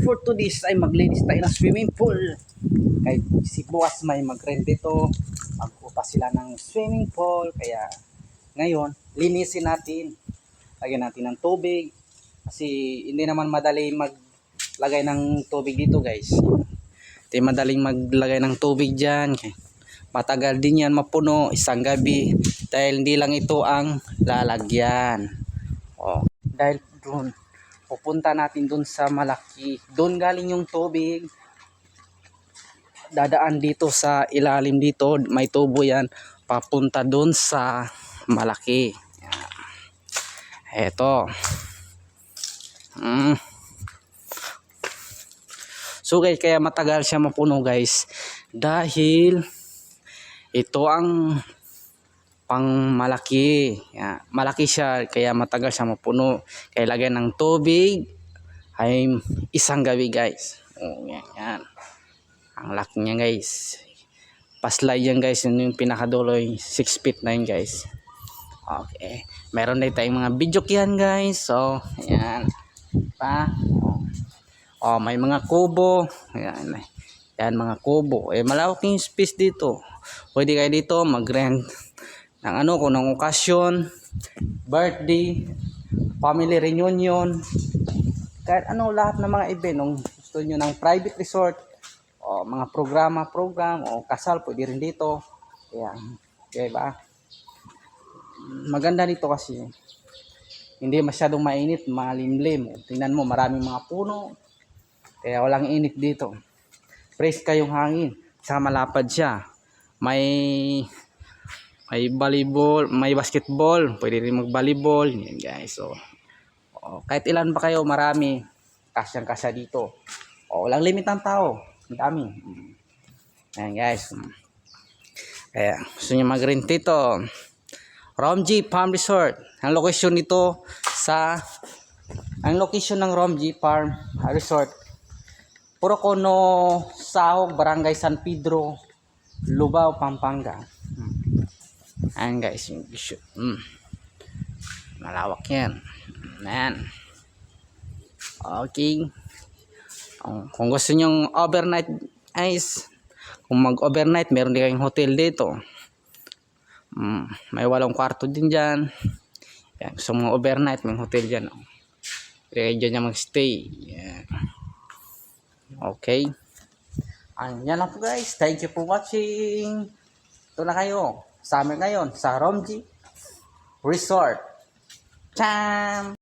For today's ay maglinis tayo ng swimming pool. Kahit si buwas may mag-rent dito, magpupa sila ng swimming pool. Kaya ngayon, linisin natin. Lagyan natin ng tubig. Kasi hindi naman madali maglagay ng tubig dito, guys. Hindi madaling maglagay ng tubig dyan. Matagal din yan mapuno isang gabi. Dahil hindi lang ito ang lalagyan. Dahil doon, pupunta natin doon sa malaki. Doon galing yung tubig. Dadaan dito sa ilalim dito. May tubo yan. Papunta doon sa malaki. Eto. So guys, kaya matagal siya mapuno guys. Dahil ito ang pang malaki. Malaki siya kaya matagal siya mapuno. Kaya lagyan ng tubig ay isang gabi guys. Yan. Ang laki niya guys. Paslay yan guys. Yun yung pinakadulo 6 feet na yun guys. Okay. Meron na tayong mga video yan guys. So, ayan. May mga kubo. Ayan. Yan mga kubo. Malawak yung space dito. Pwede kayo dito mag-rent ng kung ng okasyon, birthday, family reunion, kahit lahat ng mga event. Kung gusto nyo ng private resort, o mga program, o kasal, pwede rin dito. Ayan. Okay ba? Maganda dito kasi hindi masyadong mainit, malimlim. Tingnan mo, maraming mga puno. Kaya walang init dito. Fresh kayong hangin. Saka malapad siya. May volleyball, may basketball, pwede rin mag-volleyball. Yan guys. So, kahit ilan pa kayo, marami. Kasyang-kasya dito. Walang limit ang tao. Ang dami. Yan guys. Kaya gusto nyo mag-rent dito. Romji Farm Resort. Ang location nito ang location ng Romji Farm Resort, Purocono, Sahog, Barangay San Pedro, Lubao, Pampanga. Ayan guys, yung shoot. Malawak yan. Ayan. Okay. Kung gusto nyong overnight guys, kung mag-overnight, meron din kayong hotel dito. May 8 kwarto din dyan. Yan, gusto mong overnight, may hotel dyan. Pwede dyan yung mag-stay. Yan. Okay. Yan lang po guys. Thank you for watching. Ito na kayo. Summer ngayon sa Romji Resort. Cham!